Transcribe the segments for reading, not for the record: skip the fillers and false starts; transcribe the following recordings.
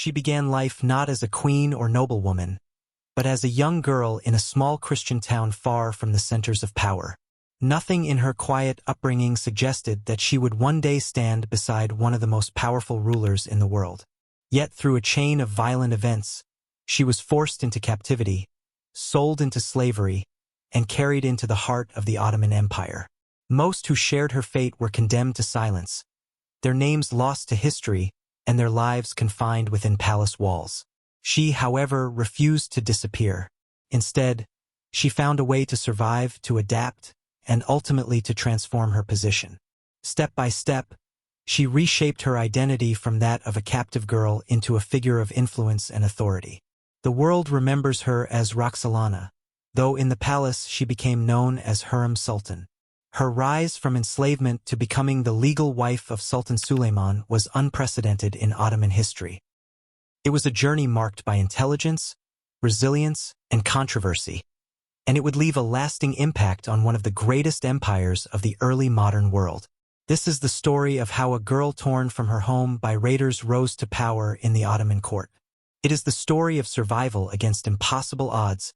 She began life not as a queen or noblewoman, but as a young girl in a small Christian town far from the centers of power. Nothing in her quiet upbringing suggested that she would one day stand beside one of the most powerful rulers in the world. Yet through a chain of violent events, she was forced into captivity, sold into slavery, and carried into the heart of the Ottoman Empire. Most who shared her fate were condemned to silence, their names lost to history, and their lives confined within palace walls. She, however, refused to disappear. Instead, she found a way to survive, to adapt, and ultimately to transform her position. Step by step, she reshaped her identity from that of a captive girl into a figure of influence and authority. The world remembers her as Roxelana, though in the palace she became known as Hurrem Sultan. Her rise from enslavement to becoming the legal wife of Sultan Suleiman was unprecedented in Ottoman history. It was a journey marked by intelligence, resilience, and controversy, and it would leave a lasting impact on one of the greatest empires of the early modern world. This is the story of how a girl torn from her home by raiders rose to power in the Ottoman court. It is the story of survival against impossible odds,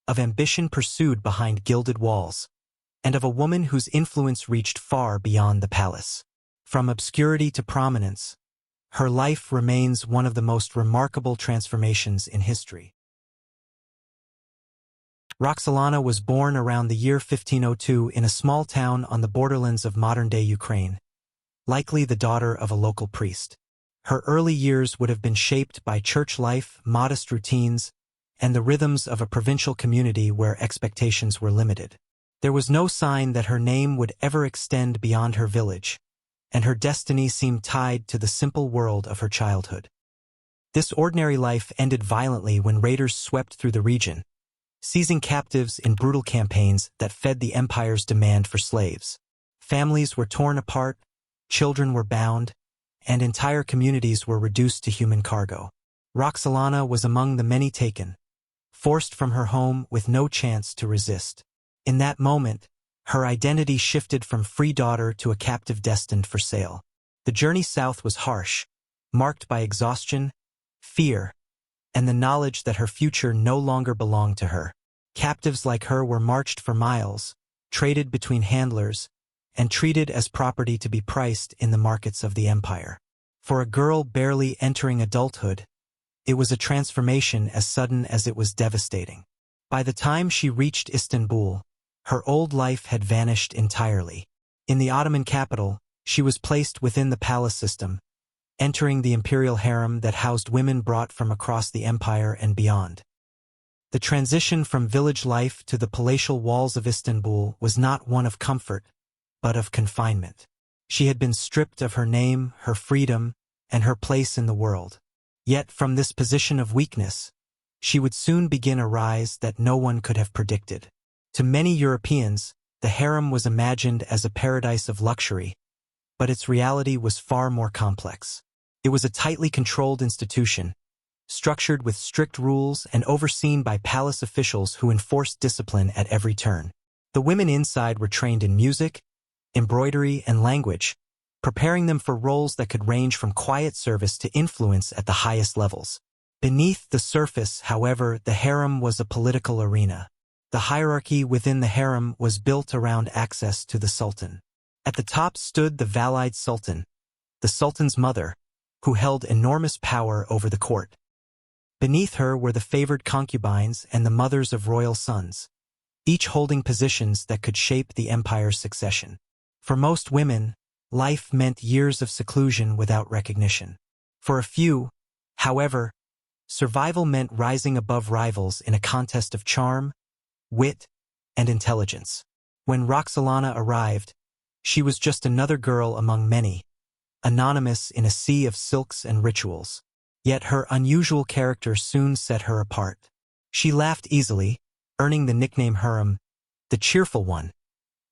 of ambition pursued behind gilded walls, and of a woman whose influence reached far beyond the palace. From obscurity to prominence, her life remains one of the most remarkable transformations in history. Roxelana was born around the year 1502 in a small town on the borderlands of modern-day Ukraine, likely the daughter of a local priest. Her early years would have been shaped by church life, modest routines, and the rhythms of a provincial community where expectations were limited. There was no sign that her name would ever extend beyond her village, and her destiny seemed tied to the simple world of her childhood. This ordinary life ended violently when raiders swept through the region, seizing captives in brutal campaigns that fed the empire's demand for slaves. Families were torn apart, children were bound, and entire communities were reduced to human cargo. Roxelana was among the many taken, forced from her home with no chance to resist. In that moment, her identity shifted from free daughter to a captive destined for sale. The journey south was harsh, marked by exhaustion, fear, and the knowledge that her future no longer belonged to her. Captives like her were marched for miles, traded between handlers, and treated as property to be priced in the markets of the empire. For a girl barely entering adulthood, it was a transformation as sudden as it was devastating. By the time she reached Istanbul, her old life had vanished entirely. In the Ottoman capital, she was placed within the palace system, entering the imperial harem that housed women brought from across the empire and beyond. The transition from village life to the palatial walls of Istanbul was not one of comfort, but of confinement. She had been stripped of her name, her freedom, and her place in the world. Yet from this position of weakness, she would soon begin a rise that no one could have predicted. To many Europeans, the harem was imagined as a paradise of luxury, but its reality was far more complex. It was a tightly controlled institution, structured with strict rules and overseen by palace officials who enforced discipline at every turn. The women inside were trained in music, embroidery, and language, preparing them for roles that could range from quiet service to influence at the highest levels. Beneath the surface, however, the harem was a political arena. The hierarchy within the harem was built around access to the sultan. At the top stood the Valide Sultan, the sultan's mother, who held enormous power over the court. Beneath her were the favored concubines and the mothers of royal sons, each holding positions that could shape the empire's succession. For most women, life meant years of seclusion without recognition. For a few, however, survival meant rising above rivals in a contest of charm, wit, and intelligence. When Roxelana arrived, she was just another girl among many, anonymous in a sea of silks and rituals. Yet her unusual character soon set her apart. She laughed easily, earning the nickname Hurrem, the cheerful one,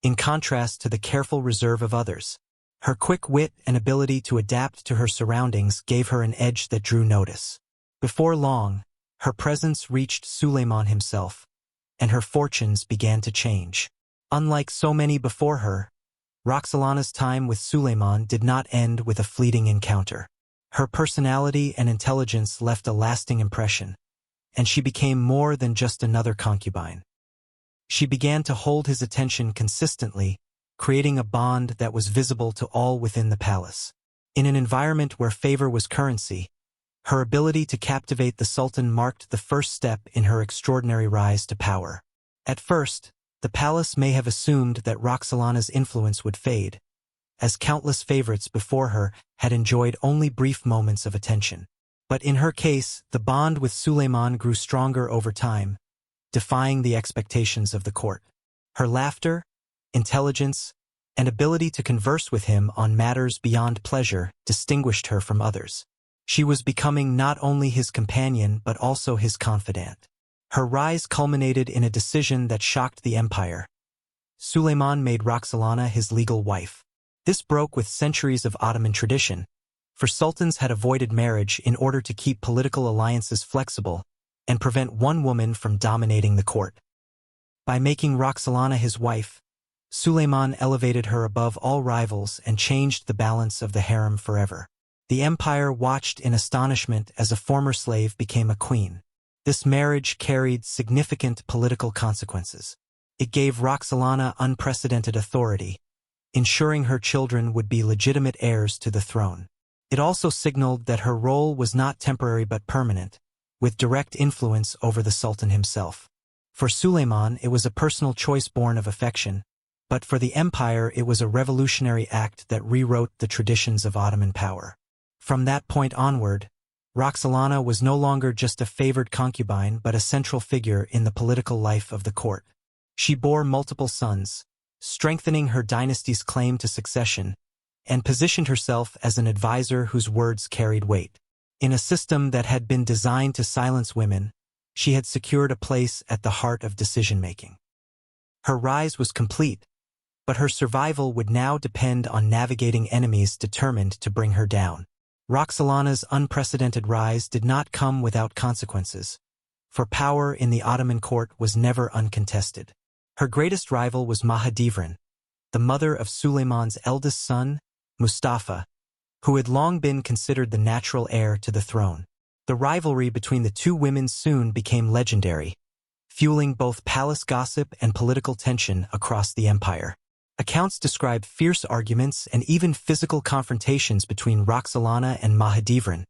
in contrast to the careful reserve of others. Her quick wit and ability to adapt to her surroundings gave her an edge that drew notice. Before long, her presence reached Suleiman himself, and her fortunes began to change. Unlike so many before her, Roxelana's time with Suleiman did not end with a fleeting encounter. Her personality and intelligence left a lasting impression, and she became more than just another concubine. She began to hold his attention consistently, creating a bond that was visible to all within the palace. In an environment where favor was currency, her ability to captivate the Sultan marked the first step in her extraordinary rise to power. At first, the palace may have assumed that Roxelana's influence would fade, as countless favorites before her had enjoyed only brief moments of attention. But in her case, the bond with Suleiman grew stronger over time, defying the expectations of the court. Her laughter, intelligence, and ability to converse with him on matters beyond pleasure distinguished her from others. She was becoming not only his companion but also his confidant. Her rise culminated in a decision that shocked the empire. Suleiman made Roxelana his legal wife. This broke with centuries of Ottoman tradition, for sultans had avoided marriage in order to keep political alliances flexible and prevent one woman from dominating the court. By making Roxelana his wife, Suleiman elevated her above all rivals and changed the balance of the harem forever. The empire watched in astonishment as a former slave became a queen. This marriage carried significant political consequences. It gave Roxelana unprecedented authority, ensuring her children would be legitimate heirs to the throne. It also signaled that her role was not temporary but permanent, with direct influence over the Sultan himself. For Suleiman, it was a personal choice born of affection, but for the empire it was a revolutionary act that rewrote the traditions of Ottoman power. From that point onward, Roxelana was no longer just a favored concubine but a central figure in the political life of the court. She bore multiple sons, strengthening her dynasty's claim to succession, and positioned herself as an advisor whose words carried weight. In a system that had been designed to silence women, she had secured a place at the heart of decision-making. Her rise was complete, but her survival would now depend on navigating enemies determined to bring her down. Roxelana's unprecedented rise did not come without consequences, for power in the Ottoman court was never uncontested. Her greatest rival was Mahidevran, the mother of Suleiman's eldest son, Mustafa, who had long been considered the natural heir to the throne. The rivalry between the two women soon became legendary, fueling both palace gossip and political tension across the empire. Accounts describe fierce arguments and even physical confrontations between Roxelana and Mahidevran,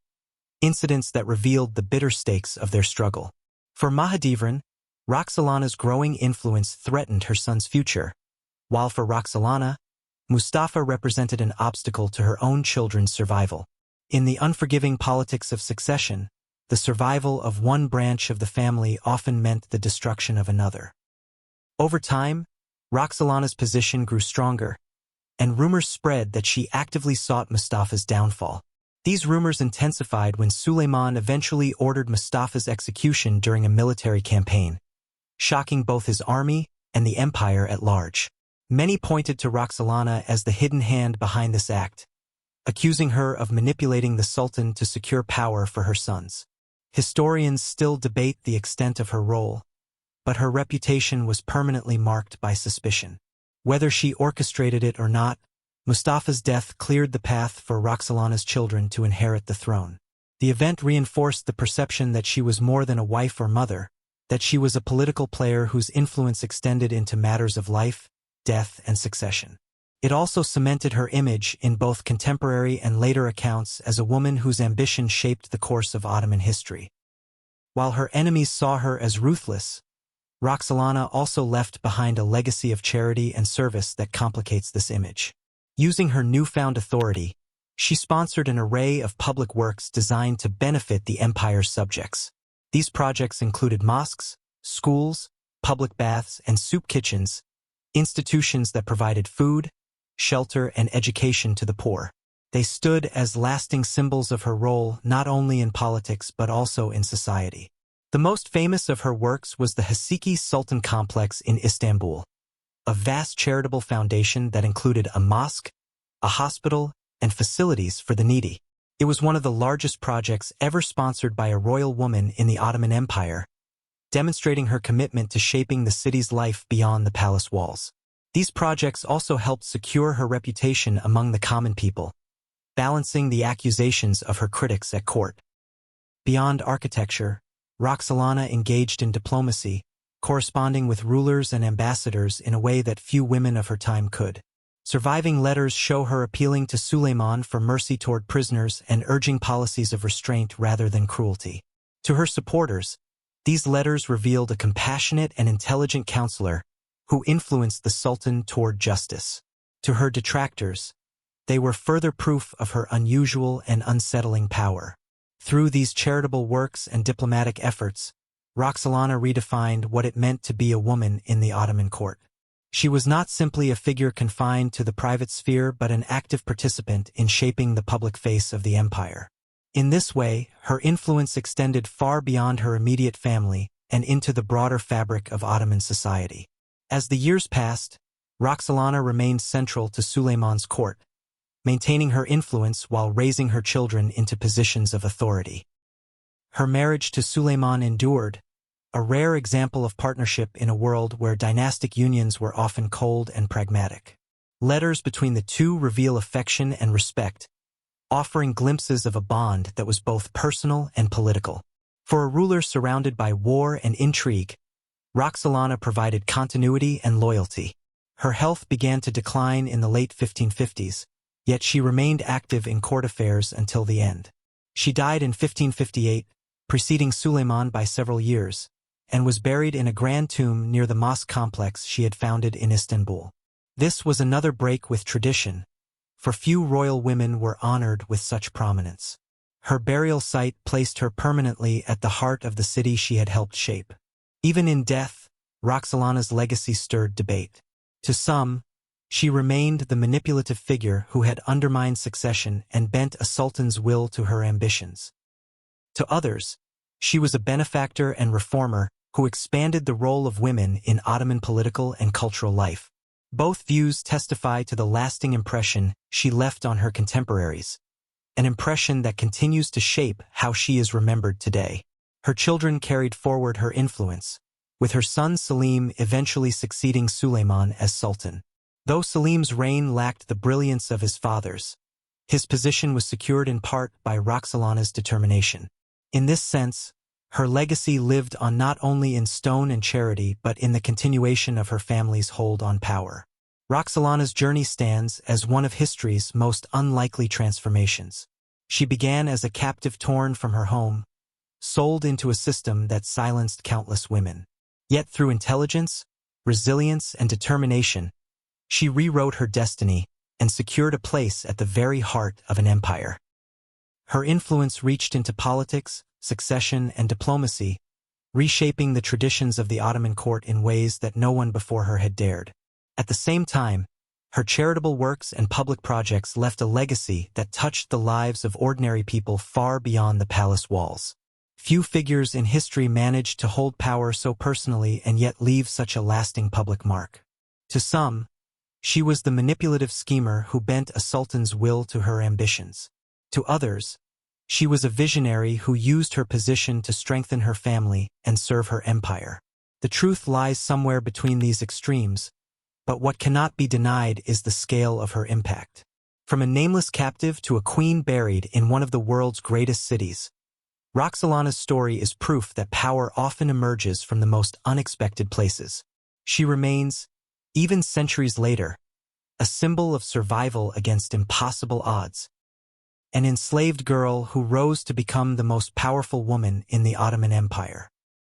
incidents that revealed the bitter stakes of their struggle. For Mahidevran, Roxelana's growing influence threatened her son's future, while for Roxelana, Mustafa represented an obstacle to her own children's survival. In the unforgiving politics of succession, the survival of one branch of the family often meant the destruction of another. Over time, Roxelana's position grew stronger, and rumors spread that she actively sought Mustafa's downfall. These rumors intensified when Suleiman eventually ordered Mustafa's execution during a military campaign, shocking both his army and the empire at large. Many pointed to Roxelana as the hidden hand behind this act, accusing her of manipulating the Sultan to secure power for her sons. Historians still debate the extent of her role, but her reputation was permanently marked by suspicion. Whether she orchestrated it or not, Mustafa's death cleared the path for Roxelana's children to inherit the throne. The event reinforced the perception that she was more than a wife or mother, that she was a political player whose influence extended into matters of life, death, and succession. It also cemented her image in both contemporary and later accounts as a woman whose ambition shaped the course of Ottoman history. While her enemies saw her as ruthless, Roxelana also left behind a legacy of charity and service that complicates this image. Using her newfound authority, she sponsored an array of public works designed to benefit the empire's subjects. These projects included mosques, schools, public baths, and soup kitchens, institutions that provided food, shelter, and education to the poor. They stood as lasting symbols of her role not only in politics but also in society. The most famous of her works was the Haseki Sultan Complex in Istanbul, a vast charitable foundation that included a mosque, a hospital, and facilities for the needy. It was one of the largest projects ever sponsored by a royal woman in the Ottoman Empire, demonstrating her commitment to shaping the city's life beyond the palace walls. These projects also helped secure her reputation among the common people, balancing the accusations of her critics at court. Beyond architecture, Roxelana engaged in diplomacy, corresponding with rulers and ambassadors in a way that few women of her time could. Surviving letters show her appealing to Suleiman for mercy toward prisoners and urging policies of restraint rather than cruelty. To her supporters, these letters revealed a compassionate and intelligent counselor who influenced the Sultan toward justice. To her detractors, they were further proof of her unusual and unsettling power. Through these charitable works and diplomatic efforts, Roxelana redefined what it meant to be a woman in the Ottoman court. She was not simply a figure confined to the private sphere but an active participant in shaping the public face of the empire. In this way, her influence extended far beyond her immediate family and into the broader fabric of Ottoman society. As the years passed, Roxelana remained central to Suleiman's court, maintaining her influence while raising her children into positions of authority. Her marriage to Suleiman endured, a rare example of partnership in a world where dynastic unions were often cold and pragmatic. Letters between the two reveal affection and respect, offering glimpses of a bond that was both personal and political. For a ruler surrounded by war and intrigue, Roxelana provided continuity and loyalty. Her health began to decline in the late 1550s, yet she remained active in court affairs until the end. She died in 1558, preceding Suleiman by several years, and was buried in a grand tomb near the mosque complex she had founded in Istanbul. This was another break with tradition, for few royal women were honored with such prominence. Her burial site placed her permanently at the heart of the city she had helped shape. Even in death, Roxelana's legacy stirred debate. To some, she remained the manipulative figure who had undermined succession and bent a sultan's will to her ambitions. To others, she was a benefactor and reformer who expanded the role of women in Ottoman political and cultural life. Both views testify to the lasting impression she left on her contemporaries, an impression that continues to shape how she is remembered today. Her children carried forward her influence, with her son Selim eventually succeeding Suleiman as sultan. Though Selim's reign lacked the brilliance of his father's, his position was secured in part by Roxelana's determination. In this sense, her legacy lived on not only in stone and charity but in the continuation of her family's hold on power. Roxelana's journey stands as one of history's most unlikely transformations. She began as a captive torn from her home, sold into a system that silenced countless women. Yet through intelligence, resilience, and determination, she rewrote her destiny and secured a place at the very heart of an empire. Her influence reached into politics, succession, and diplomacy, reshaping the traditions of the Ottoman court in ways that no one before her had dared. At the same time, her charitable works and public projects left a legacy that touched the lives of ordinary people far beyond the palace walls. Few figures in history managed to hold power so personally and yet leave such a lasting public mark. To some, she was the manipulative schemer who bent a sultan's will to her ambitions. To others, she was a visionary who used her position to strengthen her family and serve her empire. The truth lies somewhere between these extremes, but what cannot be denied is the scale of her impact. From a nameless captive to a queen buried in one of the world's greatest cities, Roxelana's story is proof that power often emerges from the most unexpected places. She remains, even centuries later, a symbol of survival against impossible odds, an enslaved girl who rose to become the most powerful woman in the Ottoman Empire.